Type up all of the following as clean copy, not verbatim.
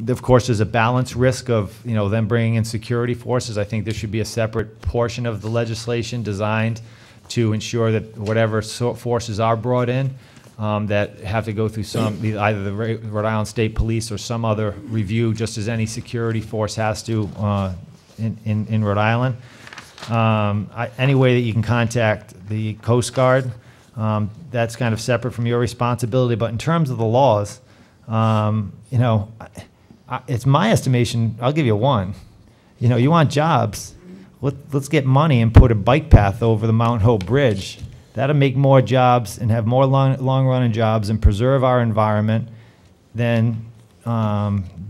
of course, there's a balance risk of, them bringing in security forces. I think there should be a separate portion of the legislation designed to ensure that whatever forces are brought in, that have to go through either the Rhode Island State Police or some other review, just as any security force has to in Rhode Island. Any way that you can contact the Coast Guard, that's kind of separate from your responsibility. But in terms of the laws, it's my estimation, I'll give you one. You want jobs, let's get money and put a bike path over the Mount Hope Bridge. That'll make more jobs and have more long-running jobs and preserve our environment than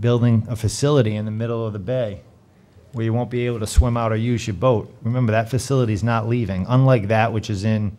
building a facility in the middle of the bay where you won't be able to swim out or use your boat. Remember, that facility is not leaving, unlike that which is in,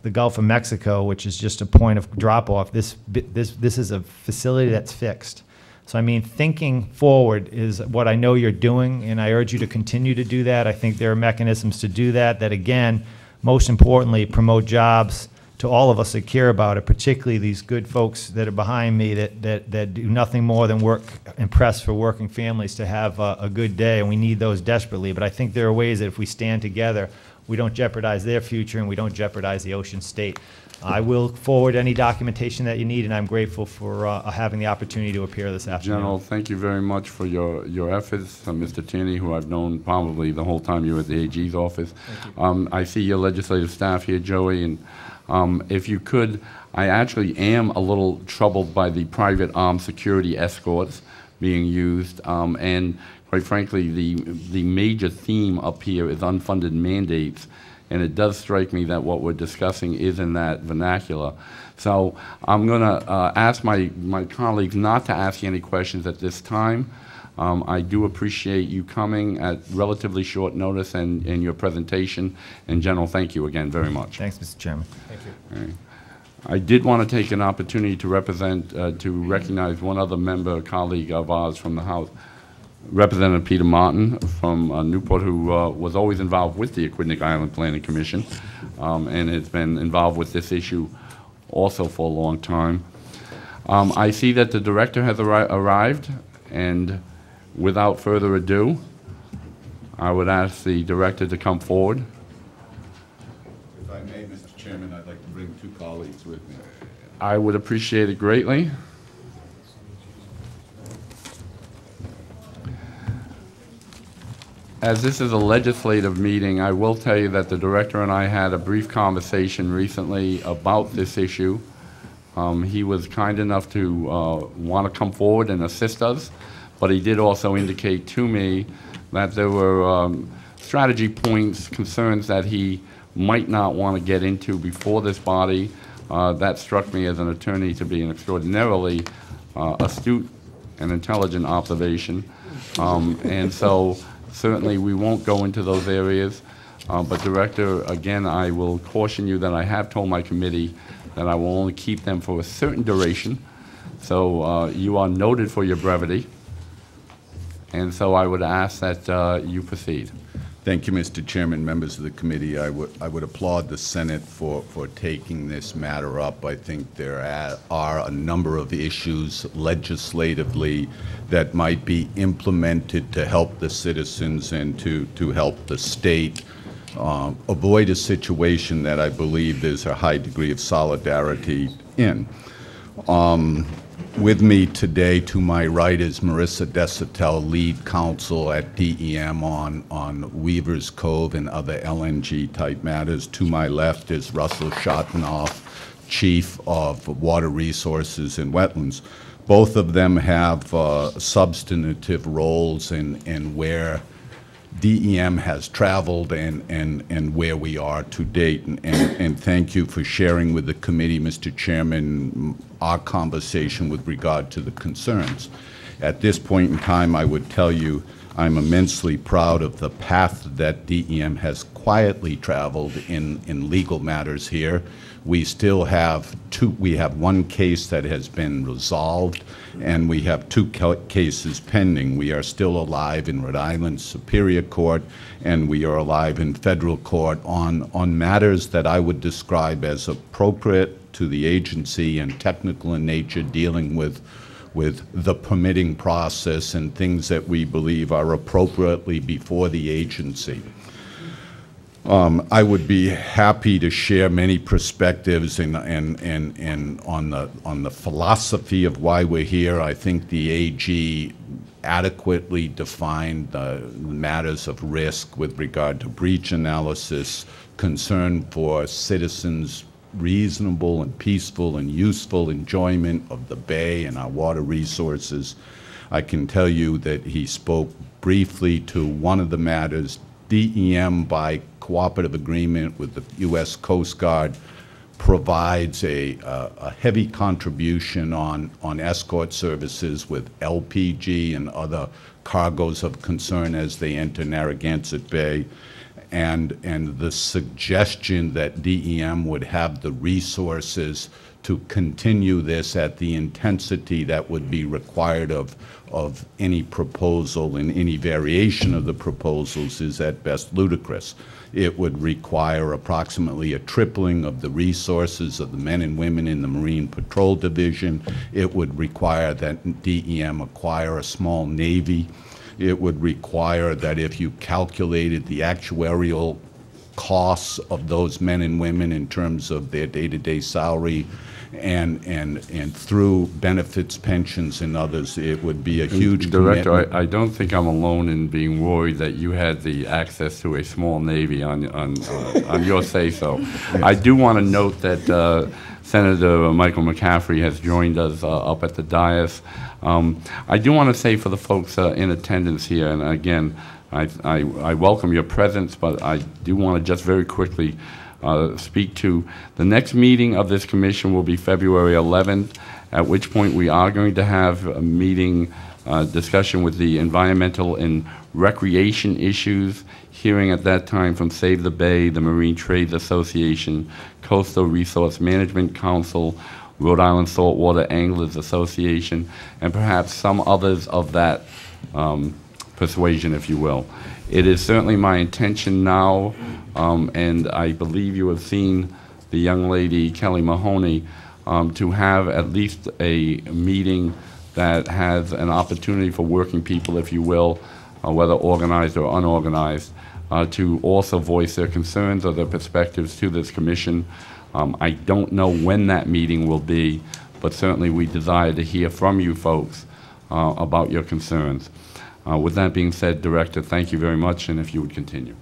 the Gulf of Mexico, which is just a point of drop-off. This is a facility that's fixed. So, I mean, thinking forward is what I know you're doing, and I urge you to continue to do that. I think there are mechanisms to do that, again, most importantly, promote jobs to all of us that care about it, particularly these good folks that are behind me that do nothing more than work and press for working families to have a good day, and we need those desperately. But I think there are ways that if we stand together, we don't jeopardize their future and we don't jeopardize the ocean state. I will forward any documentation that you need, and I'm grateful for having the opportunity to appear this afternoon. General, thank you very much for your efforts. Mr. Tierney, who I've known probably the whole time you were at the AG's office. I see your legislative staff here, Joey, and if you could, I actually am a little troubled by the private armed security escorts being used, and quite frankly, the major theme up here is unfunded mandates, and it does strike me that what we're discussing is in that vernacular. So I'm going to ask my colleagues not to ask you any questions at this time. I do appreciate you coming at relatively short notice and your presentation. And General, thank you again very much. Thanks, Mr. Chairman. Thank you. All right. I did want to take an opportunity to recognize one other member, colleague of ours from the House, Representative Peter Martin from Newport, who was always involved with the Aquidneck Island Planning Commission and has been involved with this issue also for a long time. I see that the director has arrived, and without further ado, I would ask the director to come forward. If I may, Mr. Chairman, I'd like to bring two colleagues with me. I would appreciate it greatly. As this is a legislative meeting, I will tell you that the director and I had a brief conversation recently about this issue. He was kind enough to want to come forward and assist us, but he did also indicate to me that there were strategy points, concerns that he might not want to get into before this body. That struck me as an attorney to be an extraordinarily astute and intelligent observation. And so certainly we won't go into those areas. But Director, again, I will caution you that I have told my committee that I will only keep them for a certain duration. So you are noted for your brevity. And so I would ask that you proceed. Thank you, Mr. Chairman, members of the committee. I would applaud the Senate for taking this matter up. I think there are a number of issues legislatively that might be implemented to help the citizens and to help the state avoid a situation that I believe there's a high degree of solidarity in. With me today, to my right, is Marissa Desatel, lead counsel at DEM on Weaver's Cove and other LNG-type matters. To my left is Russell Schottenoff, chief of Water Resources and Wetlands. Both of them have substantive roles in where DEM has traveled and where we are to date. And thank you for sharing with the committee, Mr. Chairman, our conversation with regard to the concerns. At this point in time, I would tell you I'm immensely proud of the path that DEM has quietly traveled in legal matters here. We still have one case that has been resolved, and we have two cases pending. We are still alive in Rhode Island Superior Court, and we are alive in federal court on matters that I would describe as appropriate to the agency and technical in nature, dealing with with the permitting process and things that we believe are appropriately before the agency. I would be happy to share many perspectives and on the philosophy of why we're here. I think the AG adequately defined the matters of risk with regard to breach analysis, concern for citizens' reasonable and peaceful and useful enjoyment of the bay and our water resources. I can tell you that he spoke briefly to one of the matters. DEM, by cooperative agreement with the U.S. Coast Guard, provides a heavy contribution on escort services with LPG and other cargoes of concern as they enter Narragansett Bay. And the suggestion that DEM would have the resources to continue this at the intensity that would be required of any proposal and any variation of the proposals is at best ludicrous. It would require approximately a tripling of the resources of the men and women in the Marine Patrol Division. It would require that DEM acquire a small Navy. It would require that if you calculated the actuarial costs of those men and women in terms of their day-to-day salary and through benefits, pensions, and others, it would be a huge Director, commitment. I don't think I'm alone in being worried that you had the access to a small Navy on your say-so. Yes. I do want to note that Senator Michael McCaffrey has joined us up at the dais. I do want to say for the folks in attendance here, and again, I welcome your presence, but I do want to just very quickly speak to the next meeting of this commission will be February 11th, at which point we are going to have a meeting discussion with the environmental and recreation issues, hearing at that time from Save the Bay, the Marine Trades Association, Coastal Resource Management Council, Rhode Island Saltwater Anglers Association, and perhaps some others of that persuasion, if you will. It is certainly my intention now, and I believe you have seen the young lady, Kelly Mahoney, to have at least a meeting that has an opportunity for working people, if you will, whether organized or unorganized, to also voice their concerns or their perspectives to this commission. I don't know when that meeting will be, but certainly we desire to hear from you folks about your concerns. With that being said, Director, thank you very much, and if you would continue.